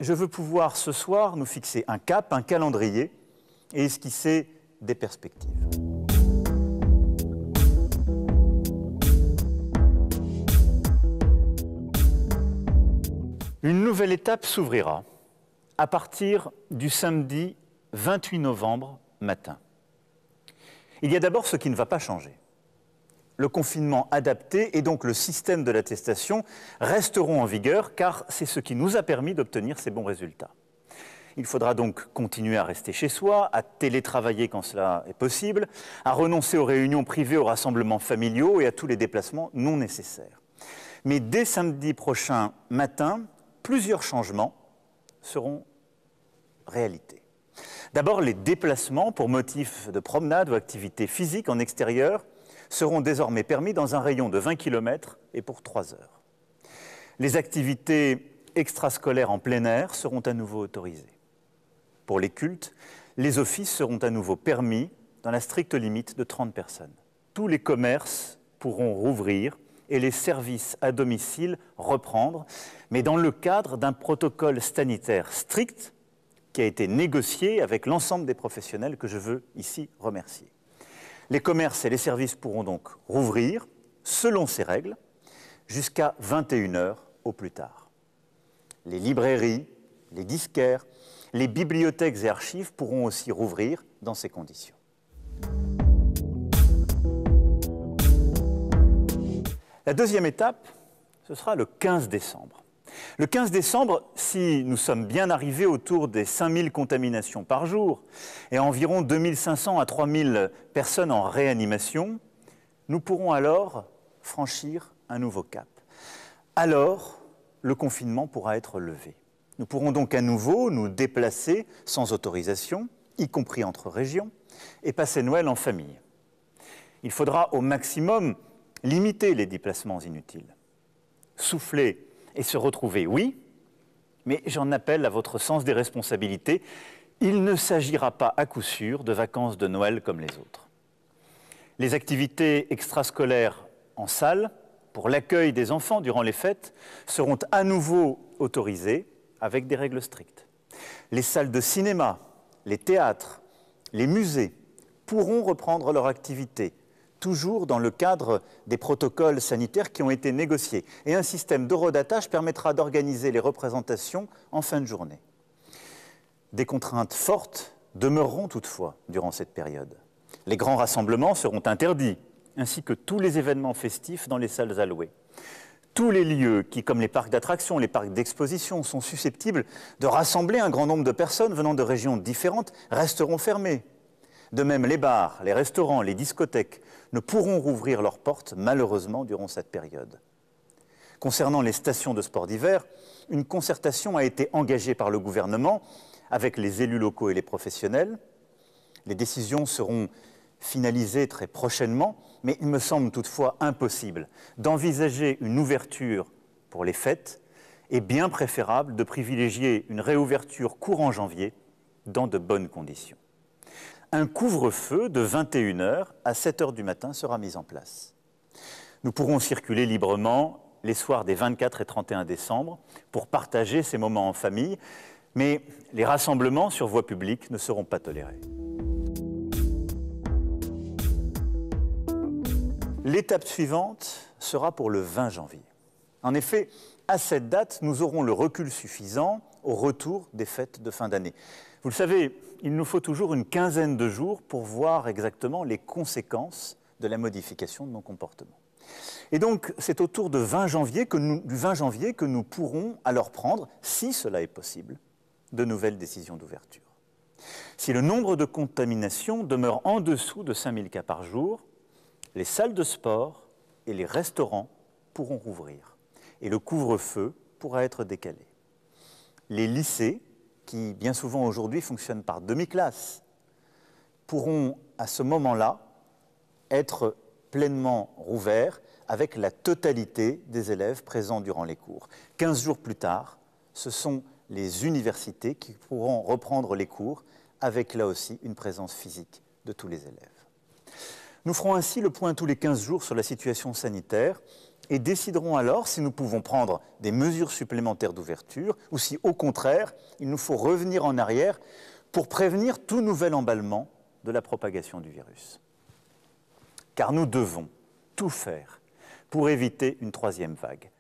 je veux pouvoir ce soir nous fixer un cap, un calendrier et esquisser des perspectives. Une nouvelle étape s'ouvrira à partir du samedi 28 novembre matin. Il y a d'abord ce qui ne va pas changer. Le confinement adapté et donc le système de l'attestation resteront en vigueur car c'est ce qui nous a permis d'obtenir ces bons résultats. Il faudra donc continuer à rester chez soi, à télétravailler quand cela est possible, à renoncer aux réunions privées, aux rassemblements familiaux et à tous les déplacements non nécessaires. Mais dès samedi prochain matin, plusieurs changements seront réalité. D'abord, les déplacements pour motifs de promenade ou activité physique en extérieur seront désormais permis dans un rayon de 20 km et pour 3 heures. Les activités extrascolaires en plein air seront à nouveau autorisées. Pour les cultes, les offices seront à nouveau permis dans la stricte limite de 30 personnes. Tous les commerces pourront rouvrir et les services à domicile reprendre, mais dans le cadre d'un protocole sanitaire strict qui a été négocié avec l'ensemble des professionnels que je veux ici remercier. Les commerces et les services pourront donc rouvrir, selon ces règles, jusqu'à 21 h au plus tard. Les librairies, les disquaires, les bibliothèques et archives pourront aussi rouvrir dans ces conditions. La deuxième étape, ce sera le 15 décembre. Le 15 décembre, si nous sommes bien arrivés autour des 5000 contaminations par jour et environ 2500 à 3000 personnes en réanimation, nous pourrons alors franchir un nouveau cap. Alors, le confinement pourra être levé. Nous pourrons donc à nouveau nous déplacer sans autorisation, y compris entre régions, et passer Noël en famille. Il faudra au maximum limiter les déplacements inutiles. Souffler et se retrouver, oui, mais j'en appelle à votre sens des responsabilités. Il ne s'agira pas à coup sûr de vacances de Noël comme les autres. Les activités extrascolaires en salle, pour l'accueil des enfants durant les fêtes, seront à nouveau autorisées avec des règles strictes. Les salles de cinéma, les théâtres, les musées pourront reprendre leur activité, toujours dans le cadre des protocoles sanitaires qui ont été négociés. Et un système d'horodatage permettra d'organiser les représentations en fin de journée. Des contraintes fortes demeureront toutefois durant cette période. Les grands rassemblements seront interdits, ainsi que tous les événements festifs dans les salles allouées. Tous les lieux qui, comme les parcs d'attractions, les parcs d'exposition, sont susceptibles de rassembler un grand nombre de personnes venant de régions différentes, resteront fermés. De même, les bars, les restaurants, les discothèques ne pourront rouvrir leurs portes, malheureusement, durant cette période. Concernant les stations de sport d'hiver, une concertation a été engagée par le gouvernement avec les élus locaux et les professionnels. Les décisions seront finalisées très prochainement, mais il me semble toutefois impossible d'envisager une ouverture pour les fêtes et bien préférable de privilégier une réouverture courant janvier dans de bonnes conditions. Un couvre-feu de 21 h à 7 h du matin sera mis en place. Nous pourrons circuler librement les soirs des 24 et 31 décembre pour partager ces moments en famille, mais les rassemblements sur voie publique ne seront pas tolérés. L'étape suivante sera pour le 20 janvier. En effet, à cette date, nous aurons le recul suffisant au retour des fêtes de fin d'année. Vous le savez, il nous faut toujours une quinzaine de jours pour voir exactement les conséquences de la modification de nos comportements. Et donc, c'est autour du 20 janvier que nous pourrons alors prendre, si cela est possible, de nouvelles décisions d'ouverture. Si le nombre de contaminations demeure en dessous de 5000 cas par jour, les salles de sport et les restaurants pourront rouvrir et le couvre-feu pourra être décalé. Les lycées, qui bien souvent aujourd'hui fonctionnent par demi-classe, pourront à ce moment-là être pleinement rouverts avec la totalité des élèves présents durant les cours. 15 jours plus tard, ce sont les universités qui pourront reprendre les cours avec là aussi une présence physique de tous les élèves. Nous ferons ainsi le point tous les 15 jours sur la situation sanitaire et déciderons alors si nous pouvons prendre des mesures supplémentaires d'ouverture ou si, au contraire, il nous faut revenir en arrière pour prévenir tout nouvel emballement de la propagation du virus. Car nous devons tout faire pour éviter une troisième vague.